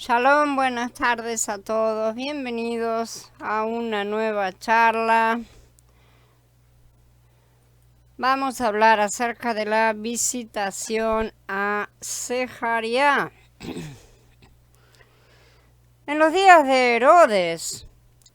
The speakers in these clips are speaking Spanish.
Shalom, buenas tardes a todos. Bienvenidos a una nueva charla. Vamos a hablar acerca de la visitación a Zecaría. En los días de Herodes,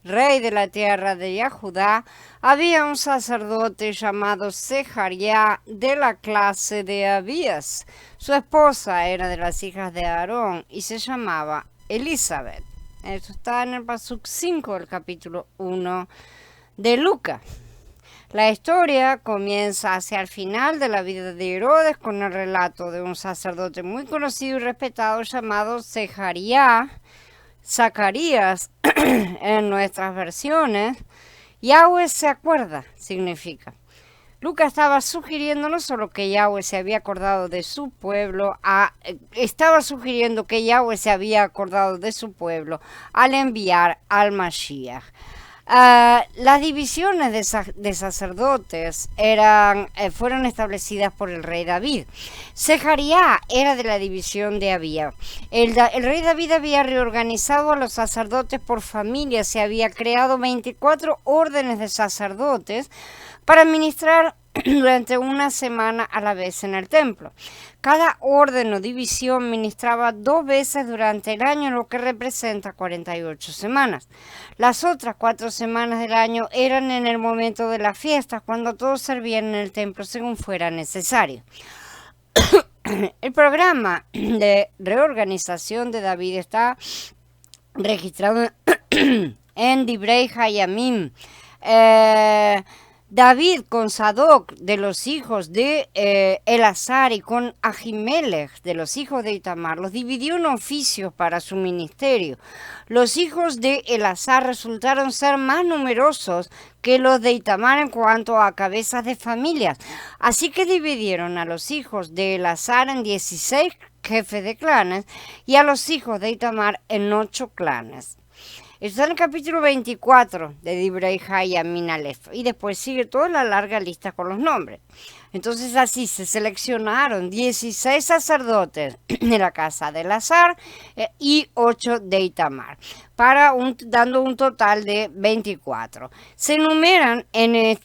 rey de la tierra de Judá, había un sacerdote llamado Zecaría de la clase de Abías. Su esposa era de las hijas de Aarón y se llamaba Elizabeth. Esto está en el Pasuk 5 del capítulo 1 de Lucas. La historia comienza hacia el final de la vida de Herodes con el relato de un sacerdote muy conocido y respetado llamado Zacarías en nuestras versiones. Yahweh se acuerda, significa. Lucas estaba sugiriendo no solo que Yahweh se había acordado de su pueblo, estaba sugiriendo que Yahweh se había acordado de su pueblo al enviar al Mashiach. Las divisiones de sacerdotes fueron establecidas por el rey David. Zecaría era de la división de Abía. El rey David había reorganizado a los sacerdotes por familia. Se había creado 24 órdenes de sacerdotes para ministrar durante una semana a la vez en el templo. Cada orden o división ministraba 2 veces durante el año, lo que representa 48 semanas. Las otras 4 semanas del año eran en el momento de las fiestas, cuando todos servían en el templo según fuera necesario. El programa de reorganización de David está registrado en Divrei Hayamim. David con Sadoc de los hijos de Elazar y con Ahimelech de los hijos de Itamar los dividió en oficios para su ministerio. Los hijos de Elazar resultaron ser más numerosos que los de Itamar en cuanto a cabezas de familias. Así que dividieron a los hijos de Elazar en 16 jefes de clanes y a los hijos de Itamar en 8 clanes. Está en el capítulo 24 de Divrei Hayamim Aleph. Y después sigue toda la larga lista con los nombres. Entonces así se seleccionaron 16 sacerdotes de la casa de Elazar y 8 de Itamar, dando un total de 24. Se enumeran en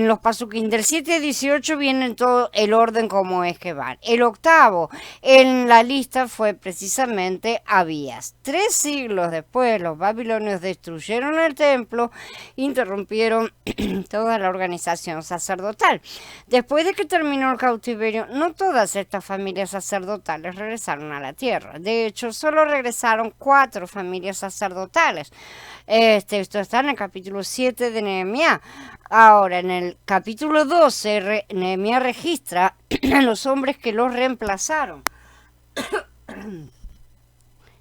los pasuquín del 7 al 18, viene todo el orden como es que van. El octavo en la lista fue precisamente Abías. 3 siglos después, los babilonios destruyeron el templo, interrumpieron toda la organización sacerdotal. Después de que terminó el cautiverio, no todas estas familias sacerdotales regresaron a la tierra. De hecho, solo regresaron 4 familias sacerdotales. Esto está en el capítulo 7 de Nehemías. Ahora, en el capítulo 12, Nehemías registra a los hombres que los reemplazaron.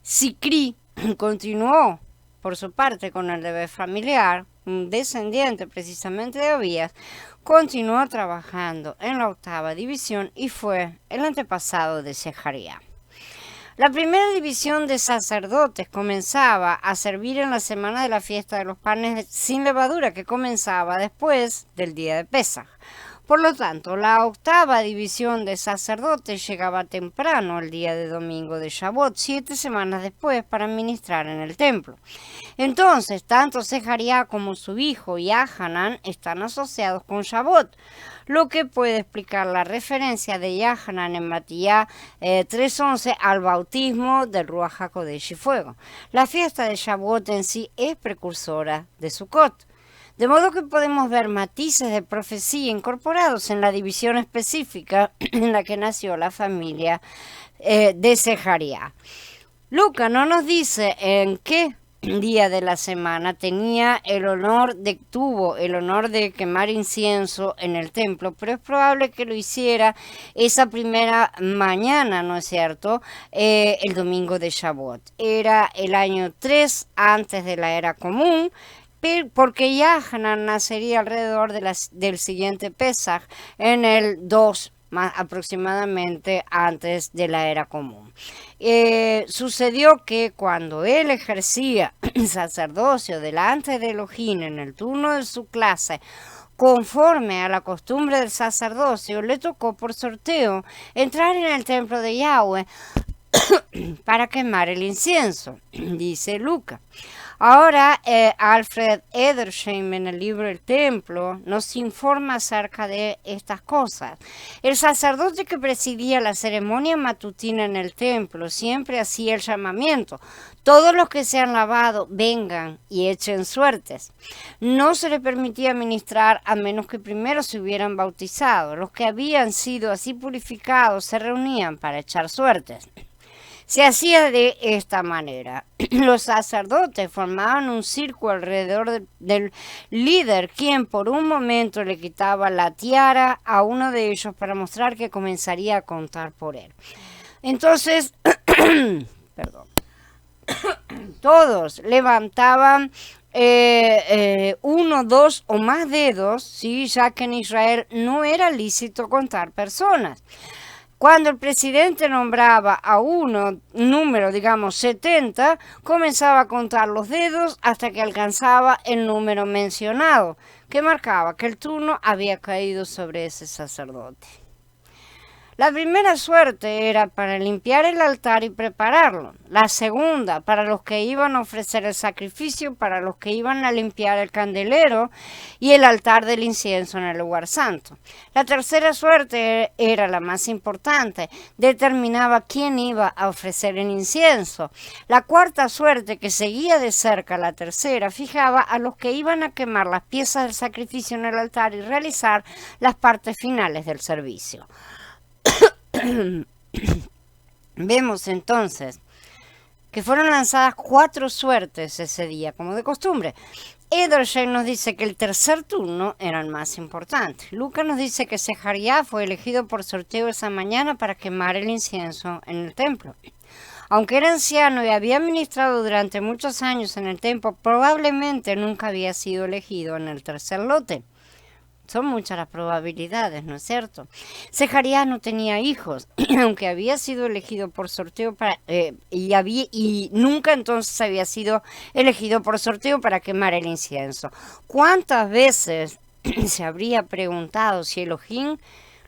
Sicrí continuó, por su parte, con el deber familiar. Un descendiente precisamente de Abías, continuó trabajando en la 8ª división y fue el antepasado de Zecaría. La primera división de sacerdotes comenzaba a servir en la semana de la fiesta de los panes sin levadura, que comenzaba después del día de Pesaj. Por lo tanto, la 8ª división de sacerdotes llegaba temprano el día de domingo de Shavuot, 7 semanas después, para ministrar en el templo. Entonces, tanto Zecaría como su hijo Yahanan están asociados con Shavuot, lo que puede explicar la referencia de Yahanan en Matías 3:11 al bautismo del Ruach HaKodesh y fuego. La fiesta de Shavuot en sí es precursora de Sukkot. De modo que podemos ver matices de profecía incorporados en la división específica en la que nació la familia de Zecaría. Lucas no nos dice en qué día de la semana tuvo el honor de quemar incienso en el templo, pero es probable que lo hiciera esa primera mañana, ¿no es cierto? El domingo de Shavuot. Era el año 3 antes de la era común, porque Yahanan nacería alrededor del siguiente Pesaj en el 2 más aproximadamente antes de la era común. Sucedió que cuando él ejercía el sacerdocio delante de Elohim en el turno de su clase, conforme a la costumbre del sacerdocio, le tocó por sorteo entrar en el templo de Yahweh para quemar el incienso, dice Lucas. Ahora, Alfred Edersheim en el libro El Templo nos informa acerca de estas cosas. El sacerdote que presidía la ceremonia matutina en el templo siempre hacía el llamamiento: todos los que se han lavado, vengan y echen suertes. No se le permitía ministrar a menos que primero se hubieran bautizado. Los que habían sido así purificados se reunían para echar suertes. Se hacía de esta manera. Los sacerdotes formaban un círculo alrededor del líder, quien por un momento le quitaba la tiara a uno de ellos para mostrar que comenzaría a contar por él. Entonces, perdón, todos levantaban uno, dos o más dedos, ¿sí? Ya que en Israel no era lícito contar personas. Cuando el presidente nombraba a un número, digamos 70, comenzaba a contar los dedos hasta que alcanzaba el número mencionado, que marcaba que el turno había caído sobre ese sacerdote. La primera suerte era para limpiar el altar y prepararlo. La segunda, para los que iban a ofrecer el sacrificio, para los que iban a limpiar el candelero y el altar del incienso en el lugar santo. La tercera suerte era la más importante, determinaba quién iba a ofrecer el incienso. La cuarta suerte, que seguía de cerca la tercera, fijaba a los que iban a quemar las piezas del sacrificio en el altar y realizar las partes finales del servicio. Vemos entonces que fueron lanzadas 4 suertes ese día, como de costumbre. Edersheim nos dice que el tercer turno era el más importante. Lucas nos dice que Sejaría fue elegido por sorteo esa mañana para quemar el incienso en el templo. Aunque era anciano y había ministrado durante muchos años en el templo, probablemente nunca había sido elegido en el tercer lote. Son muchas las probabilidades, ¿no es cierto? Sejarías no tenía hijos, aunque había sido elegido por sorteo y nunca entonces había sido elegido por sorteo para quemar el incienso. ¿Cuántas veces se habría preguntado si Elohim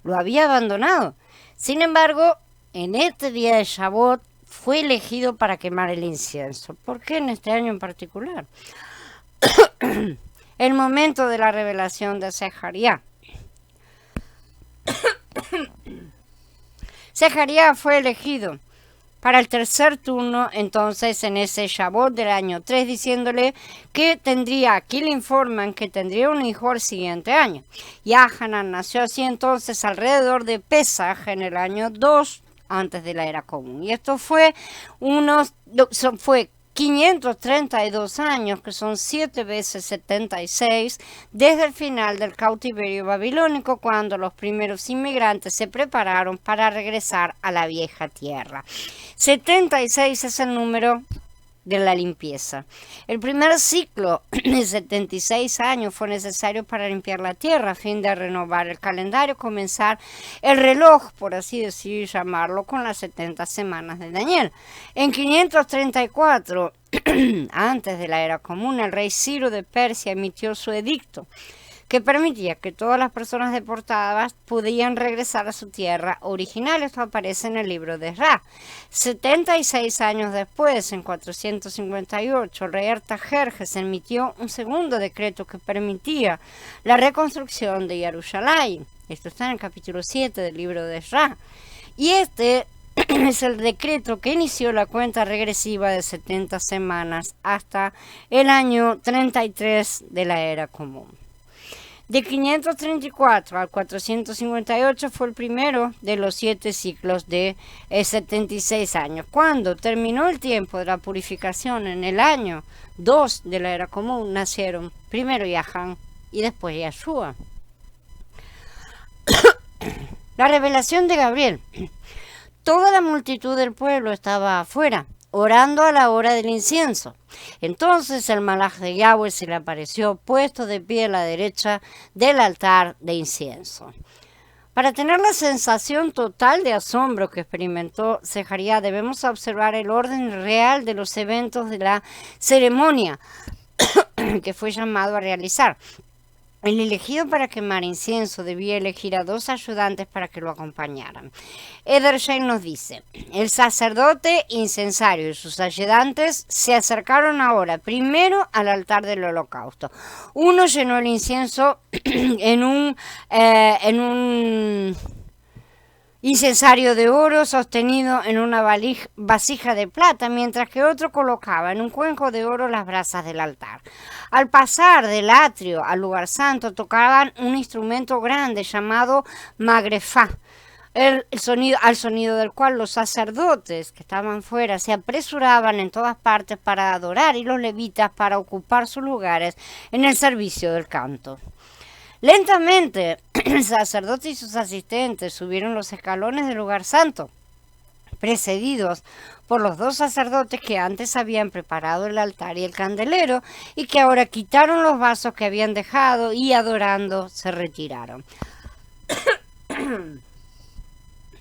lo había abandonado? Sin embargo, en este día de Shavuot fue elegido para quemar el incienso. ¿Por qué en este año en particular? El momento de la revelación de Sejaría. Sejaría fue elegido para el tercer turno, entonces, en ese Shavuot del año 3, diciéndole que aquí le informan que tendría un hijo el siguiente año. Yahanan nació así entonces alrededor de Pesaj en el año 2 antes de la era común. Y esto fue 532 años, que son 7 veces 76, desde el final del cautiverio babilónico, cuando los primeros inmigrantes se prepararon para regresar a la vieja tierra. 76 es el número de la limpieza. El primer ciclo de 76 años fue necesario para limpiar la tierra, a fin de renovar el calendario, comenzar el reloj, por así decir, llamarlo, con las 70 semanas de Daniel. En 534, antes de la era común, el rey Ciro de Persia emitió su edicto, que permitía que todas las personas deportadas podían regresar a su tierra original. Esto aparece en el libro de Ra. 76 años después, en 458, el rey Artajerjes emitió un segundo decreto que permitía la reconstrucción de Jerusalén. Esto está en el capítulo 7 del libro de Ra. Y este es el decreto que inició la cuenta regresiva de 70 semanas hasta el año 33 de la era común. De 534 al 458 fue el primero de los 7 ciclos de 76 años. Cuando terminó el tiempo de la purificación en el año 2 de la era común, nacieron primero Yahan y después Yahshua. La revelación de Gabriel. Toda la multitud del pueblo estaba afuera, orando a la hora del incienso. Entonces el malaj de Yahweh se le apareció puesto de pie a la derecha del altar de incienso. Para tener la sensación total de asombro que experimentó Sejaría, debemos observar el orden real de los eventos de la ceremonia que fue llamado a realizar. El elegido para quemar incienso debía elegir a 2 ayudantes para que lo acompañaran. Edersheim nos dice, el sacerdote incensario y sus ayudantes se acercaron ahora primero al altar del holocausto. Uno llenó el incienso en un incensario de oro sostenido en una vasija de plata, mientras que otro colocaba en un cuenco de oro las brasas del altar. Al pasar del atrio al lugar santo tocaban un instrumento grande llamado magrefá, al sonido del cual los sacerdotes que estaban fuera se apresuraban en todas partes para adorar y los levitas para ocupar sus lugares en el servicio del canto. Lentamente, el sacerdote y sus asistentes subieron los escalones del lugar santo, precedidos por los 2 sacerdotes que antes habían preparado el altar y el candelero y que ahora quitaron los vasos que habían dejado y adorando se retiraron.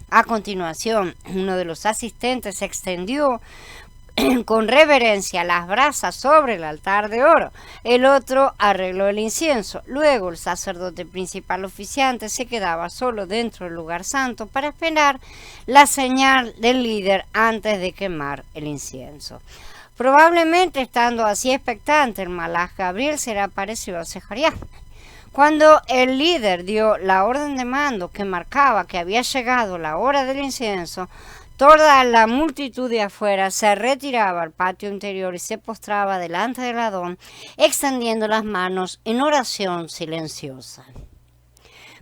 A continuación, uno de los asistentes extendió con reverencia las brasas sobre el altar de oro. El otro arregló el incienso. Luego el sacerdote principal oficiante se quedaba solo dentro del lugar santo para esperar la señal del líder antes de quemar el incienso. Probablemente estando así expectante, el malaj Gabriel se le apareció a Zacarías. Cuando el líder dio la orden de mando que marcaba que había llegado la hora del incienso, toda la multitud de afuera se retiraba al patio interior y se postraba delante del Adón, extendiendo las manos en oración silenciosa.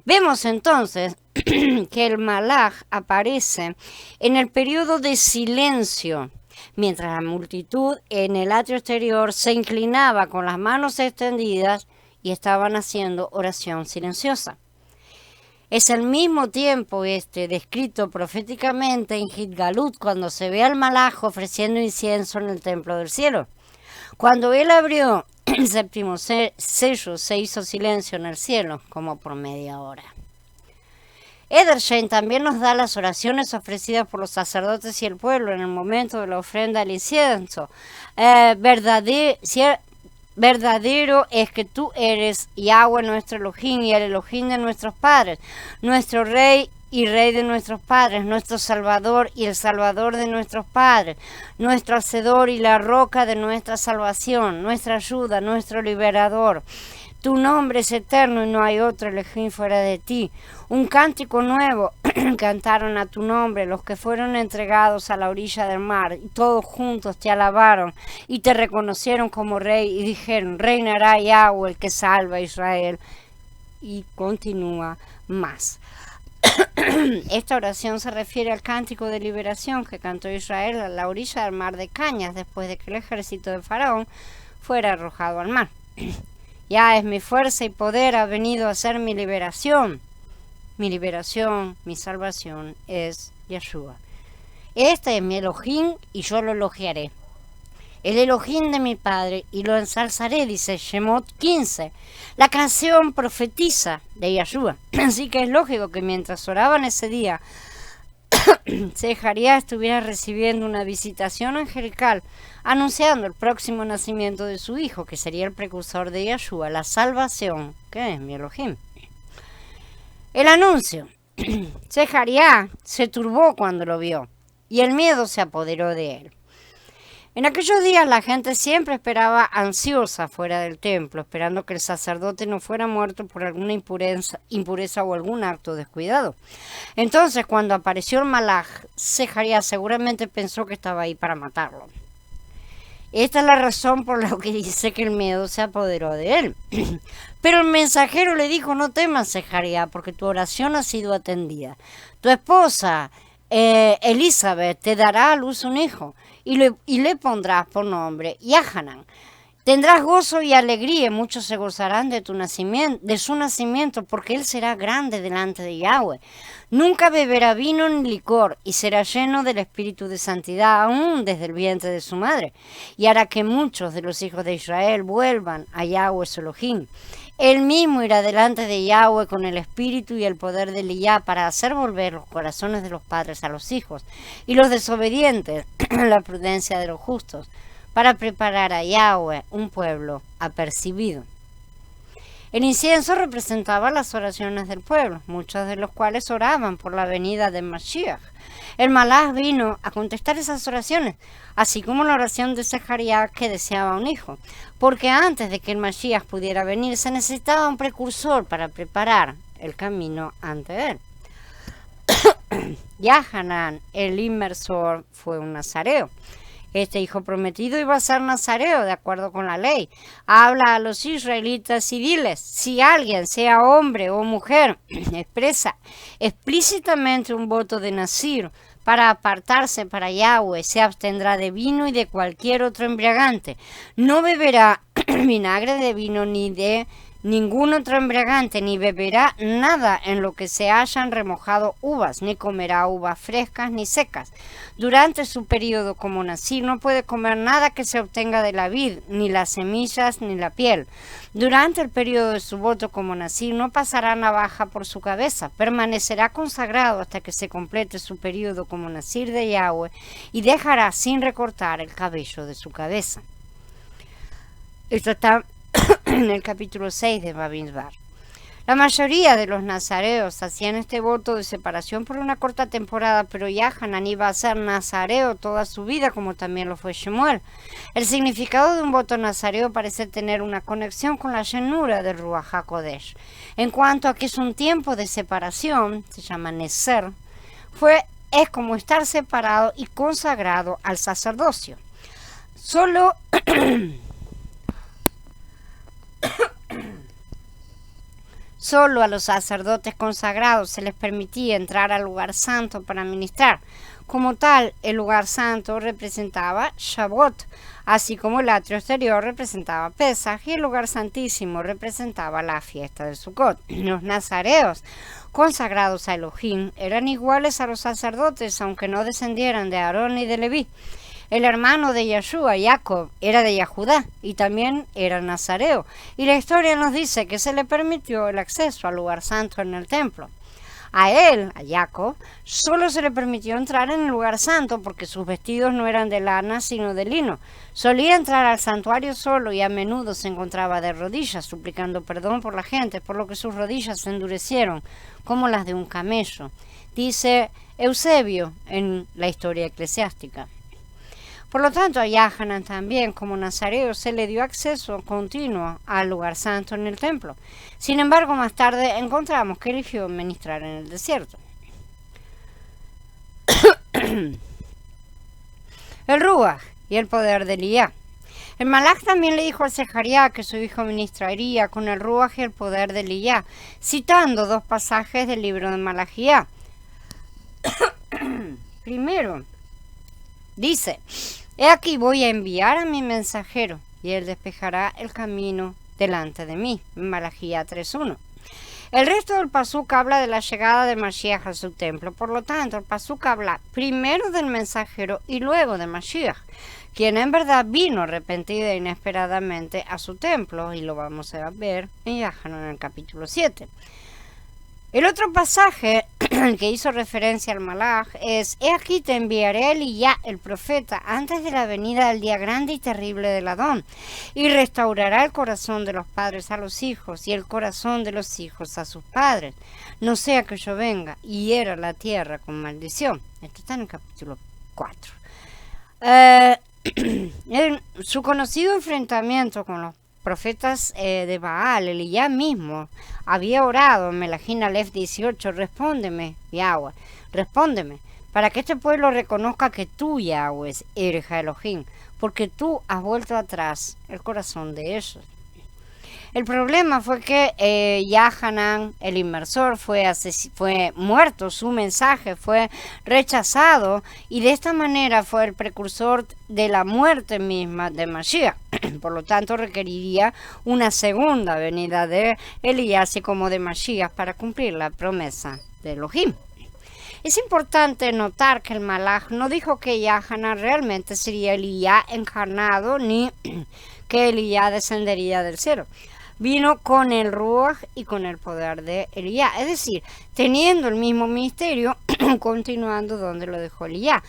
Vemos entonces que el malaj aparece en el periodo de silencio, mientras la multitud en el atrio exterior se inclinaba con las manos extendidas y estaban haciendo oración silenciosa. Es el mismo tiempo descrito proféticamente en Gilgalut, cuando se ve al malaj ofreciendo incienso en el templo del cielo. Cuando él abrió el 7º sello, se hizo silencio en el cielo, como por media hora. Edersheim también nos da las oraciones ofrecidas por los sacerdotes y el pueblo en el momento de la ofrenda al incienso. Verdadero es que tú eres Yahweh nuestro Elohim y el Elohim de nuestros padres, nuestro Rey y Rey de nuestros padres, nuestro Salvador y el Salvador de nuestros padres, nuestro Hacedor y la roca de nuestra salvación, nuestra ayuda, nuestro liberador. Tu nombre es eterno y no hay otro Elohim fuera de ti. Un cántico nuevo cantaron a tu nombre los que fueron entregados a la orilla del mar, y todos juntos te alabaron y te reconocieron como rey y dijeron, reinará Yahweh el que salva a Israel. Y continúa más. Esta oración se refiere al cántico de liberación que cantó Israel a la orilla del mar de Cañas después de que el ejército de Faraón fuera arrojado al mar. Ya es mi fuerza y poder, ha venido a ser mi liberación. Mi liberación, mi salvación es Yeshua. Este es mi Elohim y yo lo elogiaré. El Elohim de mi padre y lo ensalzaré, dice Shemot 15. La canción profetiza de Yeshua. Así que es lógico que mientras oraban ese día, Zacarías estuviera recibiendo una visitación angelical anunciando el próximo nacimiento de su hijo, que sería el precursor de Yeshua, la salvación, que es mi Elohim. El anuncio. Zacarías se turbó cuando lo vio y el miedo se apoderó de él. En aquellos días la gente siempre esperaba ansiosa fuera del templo, esperando que el sacerdote no fuera muerto por alguna impureza o algún acto descuidado. Entonces, cuando apareció el malaj, Zacarías seguramente pensó que estaba ahí para matarlo. Esta es la razón por la que dice que el miedo se apoderó de él. Pero el mensajero le dijo, no temas, Zacarías, porque tu oración ha sido atendida. Tu esposa, Elizabeth, te dará a luz un hijo y le pondrás por nombre Yahanan. Tendrás gozo y alegría, muchos se gozarán de su nacimiento, porque él será grande delante de Yahweh. Nunca beberá vino ni licor, y será lleno del espíritu de santidad, aún desde el vientre de su madre, y hará que muchos de los hijos de Israel vuelvan a Yahweh su Elohim. Él mismo irá delante de Yahweh con el espíritu y el poder de Elías para hacer volver los corazones de los padres a los hijos, y los desobedientes a la prudencia de los justos, para preparar a Yahweh un pueblo apercibido. El incienso representaba las oraciones del pueblo, muchos de los cuales oraban por la venida de Mashiach. El Malaj vino a contestar esas oraciones, así como la oración de Zacarías que deseaba un hijo, porque antes de que el Mashiach pudiera venir se necesitaba un precursor para preparar el camino ante él. Yahanan, el inmersor, fue un nazareo. Este hijo prometido iba a ser nazareo, de acuerdo con la ley. Habla a los israelitas civiles. Si alguien, sea hombre o mujer, expresa explícitamente un voto de nazir para apartarse para Yahweh, se abstendrá de vino y de cualquier otro embriagante. No beberá vinagre de vino ni de ningún otro embriagante, ni beberá nada en lo que se hayan remojado uvas, ni comerá uvas frescas ni secas. Durante su periodo como nazir no puede comer nada que se obtenga de la vid, ni las semillas ni la piel. Durante el periodo de su voto como nazir no pasará navaja por su cabeza, permanecerá consagrado hasta que se complete su periodo como nazir de Yahweh y dejará sin recortar el cabello de su cabeza. Esto está en el capítulo 6 de Bamidbar. La mayoría de los nazareos hacían este voto de separación por una corta temporada, pero Yahanan iba a ser nazareo toda su vida, como también lo fue Shemuel. El significado de un voto nazareo parece tener una conexión con la llenura del Ruach HaKodesh. En cuanto a que es un tiempo de separación, se llama Neser, es como estar separado y consagrado al sacerdocio. Solo a los sacerdotes consagrados se les permitía entrar al lugar santo para ministrar. Como tal, el lugar santo representaba Shavuot, así como el atrio exterior representaba Pesaj y el lugar santísimo representaba la fiesta de Sukkot. Los nazareos consagrados a Elohim eran iguales a los sacerdotes, aunque no descendieran de Aarón ni de Leví. El hermano de Yeshua, Jacob, era de Yahudá y también era nazareo. Y la historia nos dice que se le permitió el acceso al lugar santo en el templo. A él, a Jacob, solo se le permitió entrar en el lugar santo porque sus vestidos no eran de lana sino de lino. Solía entrar al santuario solo y a menudo se encontraba de rodillas suplicando perdón por la gente, por lo que sus rodillas se endurecieron como las de un camello. Dice Eusebio en la historia eclesiástica. Por lo tanto, a Yahanan también, como nazareo, se le dio acceso continuo al lugar santo en el templo. Sin embargo, más tarde encontramos que eligió ministrar en el desierto. El Ruach y el poder de Elías. El Malach también le dijo a Zacarías que su hijo ministraría con el Ruach y el poder de Elías, citando dos pasajes del libro de Malachía. Primero, dice: He aquí voy a enviar a mi mensajero, y él despejará el camino delante de mí. Malachía 3:1. El resto del pasuk habla de la llegada de Mashiach a su templo. Por lo tanto, el pasuk habla primero del mensajero y luego de Mashiach, quien en verdad vino arrepentido e inesperadamente a su templo, y lo vamos a ver en Yahanan en el capítulo 7. El otro pasaje que hizo referencia al Malach es: He aquí te enviaré a Elías, el profeta, antes de la venida del día grande y terrible del Adón, y restaurará el corazón de los padres a los hijos y el corazón de los hijos a sus padres, no sea que yo venga y hiera la tierra con maldición. Esto está en el capítulo 4. En su conocido enfrentamiento con los profetas de Baal, Elías mismo había orado en Melahim Aleph 18: Respóndeme, Yahweh, respóndeme, para que este pueblo reconozca que tú, Yahweh, eres Elohim, porque tú has vuelto atrás el corazón de ellos. El problema fue que Yahanan, el inmersor, fue muerto, su mensaje fue rechazado, y de esta manera fue el precursor de la muerte misma de Mashiach. Por lo tanto, requeriría una segunda venida de Elías, así como de Mashiach, para cumplir la promesa de Elohim. Es importante notar que el Malach no dijo que Yahanan realmente sería Elías encarnado, ni que Elías descendería del cielo. Vino con el Ruach y con el poder de Elías, es decir, teniendo el mismo ministerio, continuando donde lo dejó Elías.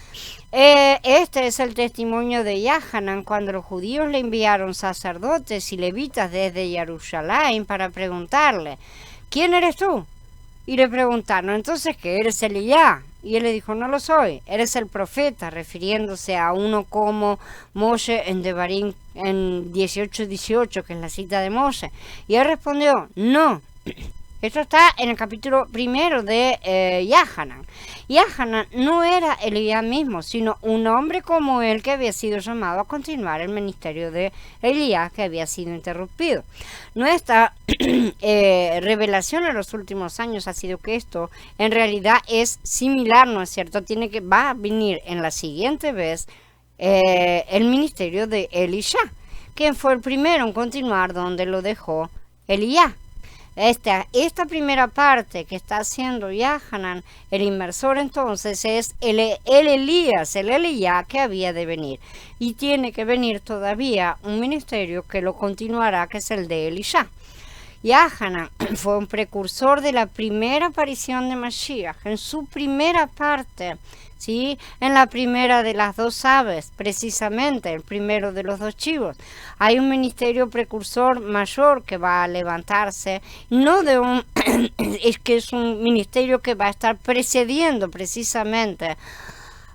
Este es el testimonio de Yahanan cuando los judíos le enviaron sacerdotes y levitas desde Jerusalén para preguntarle, ¿quién eres tú? Y le preguntaron, entonces, ¿qué eres Elías? Y él le dijo, no lo soy, eres el profeta, refiriéndose a uno como Moshe en Devarim en 18:18, que es la cita de Moshe. Y él respondió, no. Esto está en el capítulo 1 de Yahanan. Yahanan no era Elías mismo, sino un hombre como él que había sido llamado a continuar el ministerio de Elías, que había sido interrumpido. Nuestra revelación en los últimos años ha sido que esto en realidad es similar, ¿no es cierto? Va a venir en la siguiente vez el ministerio de Elisha, quien fue el primero en continuar donde lo dejó Elías. Esta primera parte que está haciendo Yahanan, el inmersor entonces, es el Elías, el Elías que había de venir. Y tiene que venir todavía un ministerio que lo continuará, que es el de Elisha. Yahanan fue un precursor de la primera aparición de Mashiach, en su primera parte, ¿sí? En la primera de las dos aves, precisamente, el primero de los dos chivos. Hay un ministerio precursor mayor que va a levantarse, es que es un ministerio que va a estar precediendo precisamente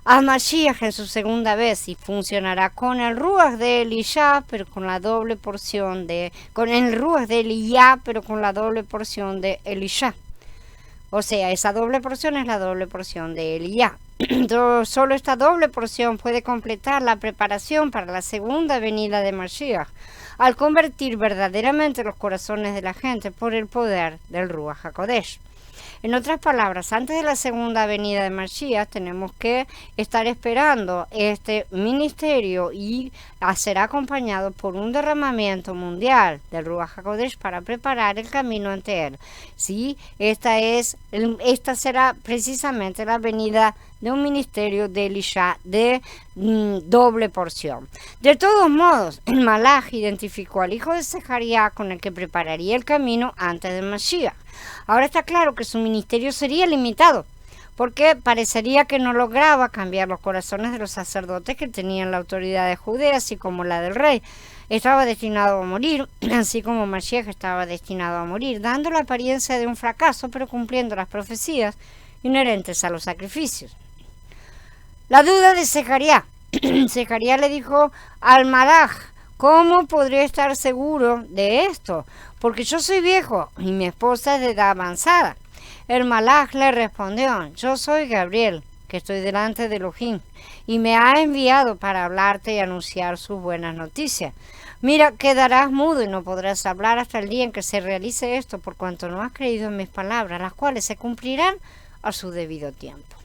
a Mashiach en su segunda vez y funcionará con el Ruach de Elisha, pero con la doble porción con el Ruach de Elías, pero con la doble porción de Elisha. O sea, esa doble porción es la doble porción de Elías. Solo esta doble porción puede completar la preparación para la segunda venida de Mashiach, al convertir verdaderamente los corazones de la gente por el poder del Ruach HaKodesh. En otras palabras, antes de la segunda venida de Mashiach tenemos que estar esperando este ministerio y será acompañado por un derramamiento mundial del Ruach HaKodesh para preparar el camino ante él. ¿Sí? Esta será precisamente la venida de un ministerio de Elisha de doble porción. De todos modos, el Malach identificó al hijo de Zacarías con el que prepararía el camino antes de Mashiach. Ahora está claro que su ministerio sería limitado, porque parecería que no lograba cambiar los corazones de los sacerdotes que tenían la autoridad de Judea, así como la del rey. Estaba destinado a morir, así como Mashiach estaba destinado a morir, dando la apariencia de un fracaso, pero cumpliendo las profecías inherentes a los sacrificios. La duda de Zacarías. Zacarías le dijo al Malach, ¿cómo podría estar seguro de esto? Porque yo soy viejo y mi esposa es de edad avanzada. El Malach le respondió, yo soy Gabriel, que estoy delante de Elohim, y me ha enviado para hablarte y anunciar sus buenas noticias. Mira, quedarás mudo y no podrás hablar hasta el día en que se realice esto, por cuanto no has creído en mis palabras, las cuales se cumplirán a su debido tiempo.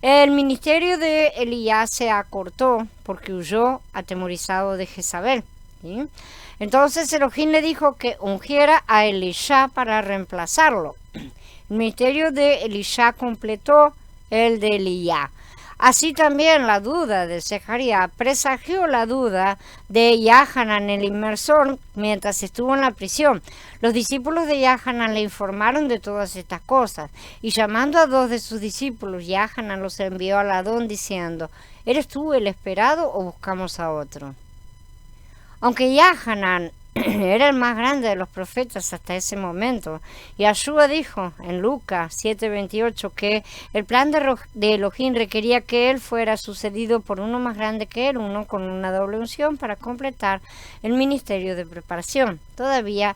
El ministerio de Elías se acortó porque huyó atemorizado de Jezabel, ¿sí? Entonces Elohim le dijo que ungiera a Elisha para reemplazarlo. El ministerio de Elisha completó el de Elías. Así también la duda de Zacarías presagió la duda de Yahanan, el inmersor, mientras estuvo en la prisión. Los discípulos de Yahanan le informaron de todas estas cosas, y llamando a 2 de sus discípulos, Yahanan los envió al Adón diciendo, ¿eres tú el esperado o buscamos a otro? Aunque Yahanan era el más grande de los profetas hasta ese momento, Yahshua dijo en Lucas 7:28 que el plan de Elohim requería que él fuera sucedido por uno más grande que él, uno con una doble unción para completar el ministerio de preparación. Todavía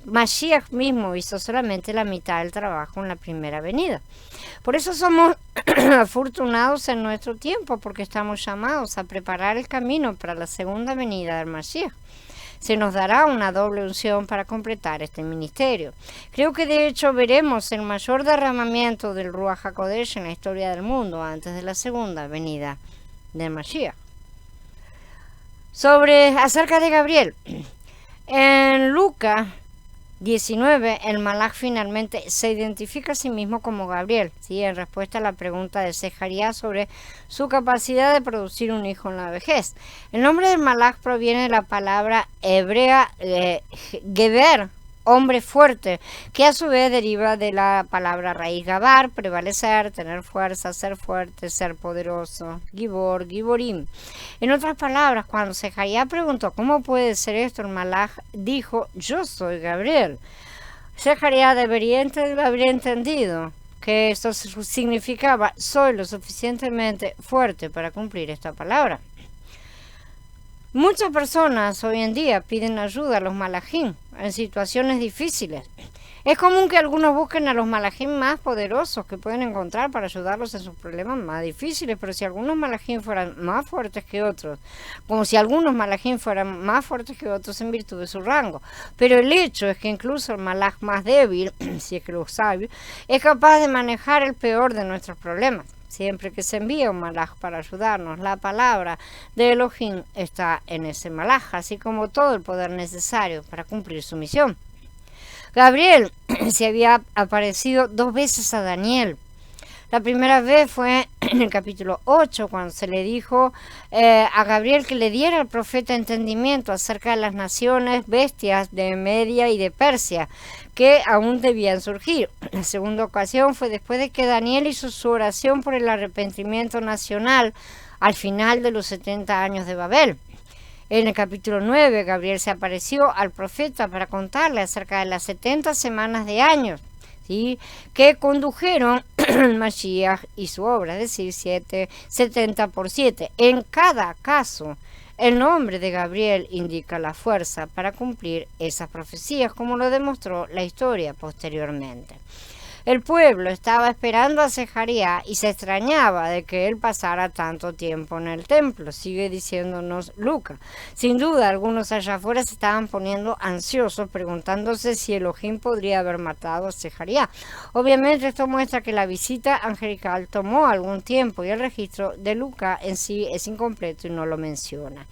Mashiach mismo hizo solamente la mitad del trabajo en la primera venida. Por eso somos afortunados en nuestro tiempo, porque estamos llamados a preparar el camino para la segunda venida del Mashiach. Se nos dará una doble unción para completar este ministerio. Creo que de hecho veremos el mayor derramamiento del Ruach HaKodesh en la historia del mundo antes de la segunda venida del Mashiach. Acerca de Gabriel, en Lucas 19, el Malach finalmente se identifica a sí mismo como Gabriel, ¿sí? En respuesta a la pregunta de Zacarías sobre su capacidad de producir un hijo en la vejez. El nombre del Malach proviene de la palabra hebrea Geber hombre fuerte, que a su vez deriva de la palabra raíz gabar, prevalecer, tener fuerza, ser fuerte, ser poderoso, gibor, giborim. En otras palabras, cuando Sejaría preguntó cómo puede ser esto, el malaj dijo: yo soy Gabriel. Sejaría debería haber entendido que esto significaba: soy lo suficientemente fuerte para cumplir esta palabra. Muchas personas hoy en día piden ayuda a los malajín en situaciones difíciles. Es común que algunos busquen a los malajín más poderosos que pueden encontrar para ayudarlos en sus problemas más difíciles, pero si algunos malajín fueran más fuertes que otros, como si algunos malajín fueran más fuertes que otros en virtud de su rango. Pero el hecho es que incluso el malaj más débil, si es que lo sabe, es capaz de manejar el peor de nuestros problemas. Siempre que se envía un malaj para ayudarnos, la palabra de Elohim está en ese malaj, así como todo el poder necesario para cumplir su misión. Gabriel se había aparecido 2 veces a Daniel. La primera vez fue en el capítulo 8, cuando se le dijo a Gabriel que le diera al profeta entendimiento acerca de las naciones bestias de Media y de Persia, que aún debían surgir. La segunda ocasión fue después de que Daniel hizo su oración por el arrepentimiento nacional al final de los 70 años de Babel. En el capítulo 9, Gabriel se apareció al profeta para contarle acerca de las 70 semanas de años, ¿sí?, que condujeron al Mashiach y su obra, es decir, 70 por 7. En cada caso, el nombre de Gabriel indica la fuerza para cumplir esas profecías, como lo demostró la historia posteriormente. El pueblo estaba esperando a Sejaría y se extrañaba de que él pasara tanto tiempo en el templo, sigue diciéndonos Lucas. Sin duda, algunos allá afuera se estaban poniendo ansiosos, preguntándose si Elohim podría haber matado a Sejaría. Obviamente esto muestra que la visita angelical tomó algún tiempo y el registro de Lucas en sí es incompleto y no lo menciona.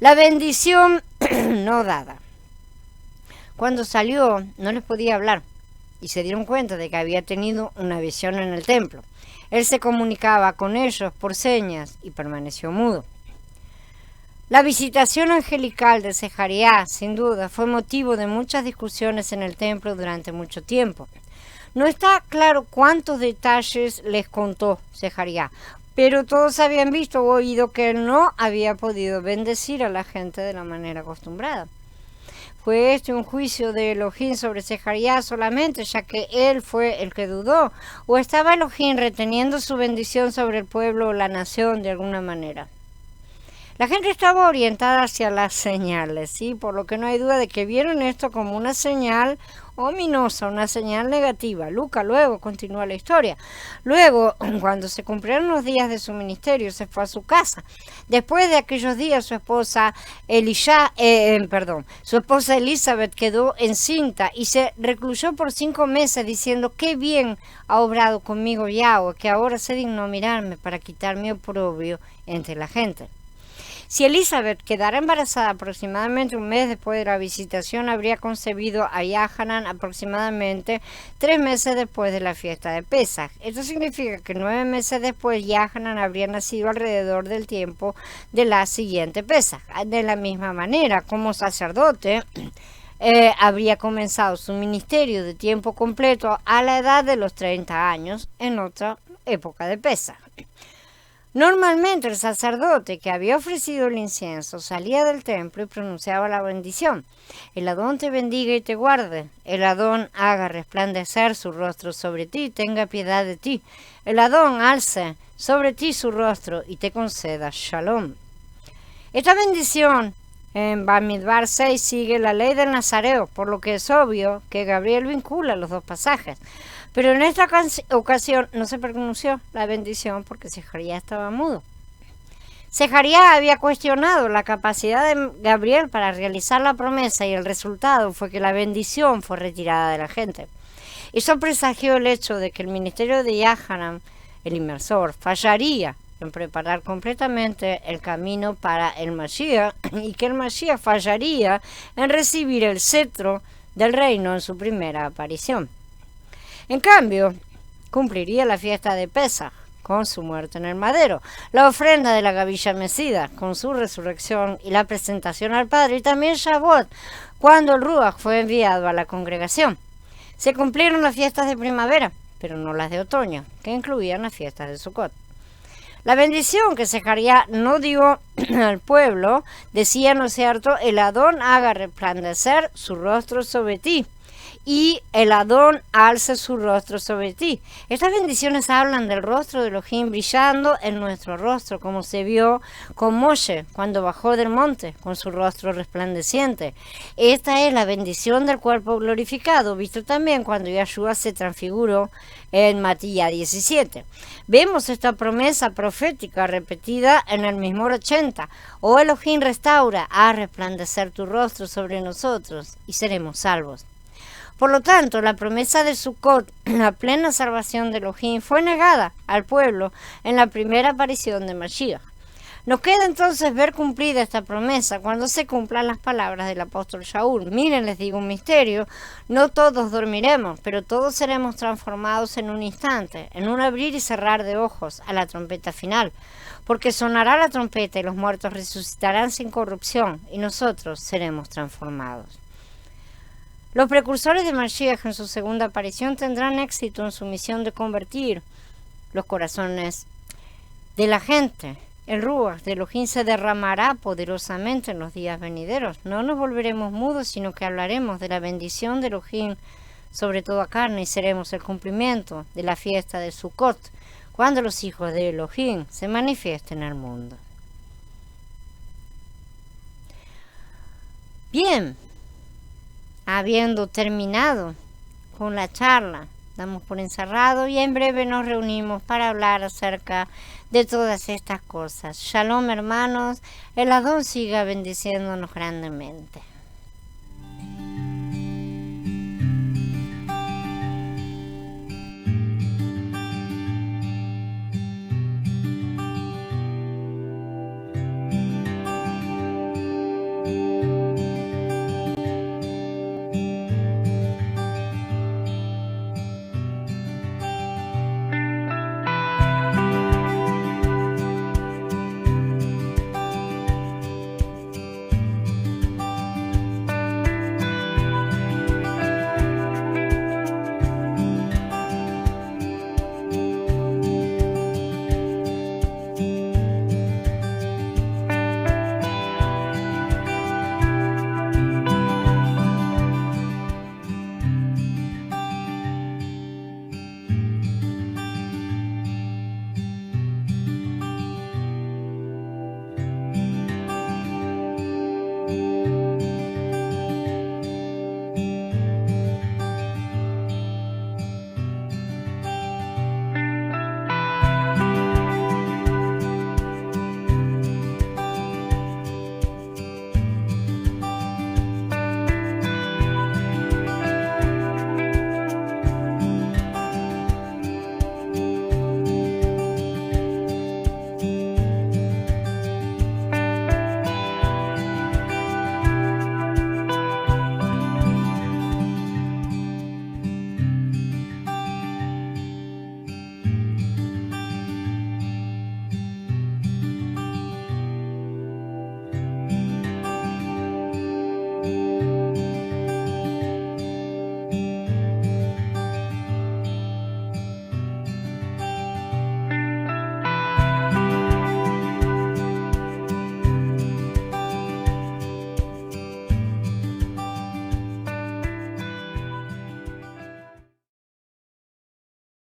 La bendición no dada. Cuando salió no les podía hablar y se dieron cuenta de que había tenido una visión en el templo. Él se comunicaba con ellos por señas y permaneció mudo. La visitación angelical de Sejaría, sin duda, fue motivo de muchas discusiones en el templo durante mucho tiempo. No está claro cuántos detalles les contó Sejaría, pero todos habían visto o oído que él no había podido bendecir a la gente de la manera acostumbrada. ¿Fue este un juicio de Elohim sobre Sejaría solamente, ya que él fue el que dudó? ¿O estaba Elohim reteniendo su bendición sobre el pueblo o la nación de alguna manera? La gente estaba orientada hacia las señales, ¿sí? Por lo que no hay duda de que vieron esto como una señal ominosa, una señal negativa. Lucas luego continúa la historia. Luego, cuando se cumplieron los días de su ministerio, se fue a su casa. Después de aquellos días, su esposa Elizabeth quedó encinta y se recluyó por 5 meses diciendo: qué bien ha obrado conmigo Yahweh, que ahora se dignó mirarme para quitar mi oprobio entre la gente. Si Elizabeth quedara embarazada aproximadamente un mes después de la visitación, habría concebido a Yahanan aproximadamente 3 meses después de la fiesta de Pesaj. Esto significa que 9 meses después Yahanan habría nacido alrededor del tiempo de la siguiente Pesaj. De la misma manera, como sacerdote, habría comenzado su ministerio de tiempo completo a la edad de los 30 años en otra época de Pesaj. Normalmente el sacerdote que había ofrecido el incienso salía del templo y pronunciaba la bendición. El Adón te bendiga y te guarde. El Adón haga resplandecer su rostro sobre ti y tenga piedad de ti. El Adón alce sobre ti su rostro y te conceda shalom. Esta bendición en Bamidbar 6 sigue la ley del Nazareo, por lo que es obvio que Gabriel vincula los 2 pasajes. Pero en esta ocasión no se pronunció la bendición porque Sejaría estaba mudo. Sejaría había cuestionado la capacidad de Gabriel para realizar la promesa y el resultado fue que la bendición fue retirada de la gente. Eso presagió el hecho de que el ministerio de Yahanan, el inmersor, fallaría en preparar completamente el camino para el Mashiach y que el Mashiach fallaría en recibir el cetro del reino en su primera aparición. En cambio, cumpliría la fiesta de Pesaj con su muerte en el madero, la ofrenda de la gavilla mecida con su resurrección y la presentación al Padre, y también Shavuot cuando el Ruach fue enviado a la congregación. Se cumplieron las fiestas de primavera, pero no las de otoño, que incluían las fiestas de Sukkot. La bendición que Zacarías no dio al pueblo decía, ¿no es cierto?, el Adón haga resplandecer su rostro sobre ti, y el Adón alce su rostro sobre ti. Estas bendiciones hablan del rostro de Elohim brillando en nuestro rostro, como se vio con Moshe cuando bajó del monte con su rostro resplandeciente. Esta es la bendición del cuerpo glorificado, visto también cuando Yahshua se transfiguró en Matías 17. Vemos esta promesa profética repetida en el mismo 80. Oh Elohim, restaura, haz resplandecer tu rostro sobre nosotros y seremos salvos. Por lo tanto, la promesa de Sukkot, la plena salvación de Elohim, fue negada al pueblo en la primera aparición de Mashiach. Nos queda entonces ver cumplida esta promesa cuando se cumplan las palabras del apóstol Shaul. Miren, les digo un misterio, no todos dormiremos, pero todos seremos transformados en un instante, en un abrir y cerrar de ojos, a la trompeta final. Porque sonará la trompeta y los muertos resucitarán sin corrupción, y nosotros seremos transformados. Los precursores de Mashiach en su segunda aparición tendrán éxito en su misión de convertir los corazones de la gente. El Ruach de Elohim se derramará poderosamente en los días venideros. No nos volveremos mudos, sino que hablaremos de la bendición de Elohim sobre toda carne y seremos el cumplimiento de la fiesta de Sukkot, cuando los hijos de Elohim se manifiesten al mundo. Bien. Habiendo terminado con la charla, damos por encerrado y en breve nos reunimos para hablar acerca de todas estas cosas. Shalom, hermanos, el Adón siga bendiciéndonos grandemente.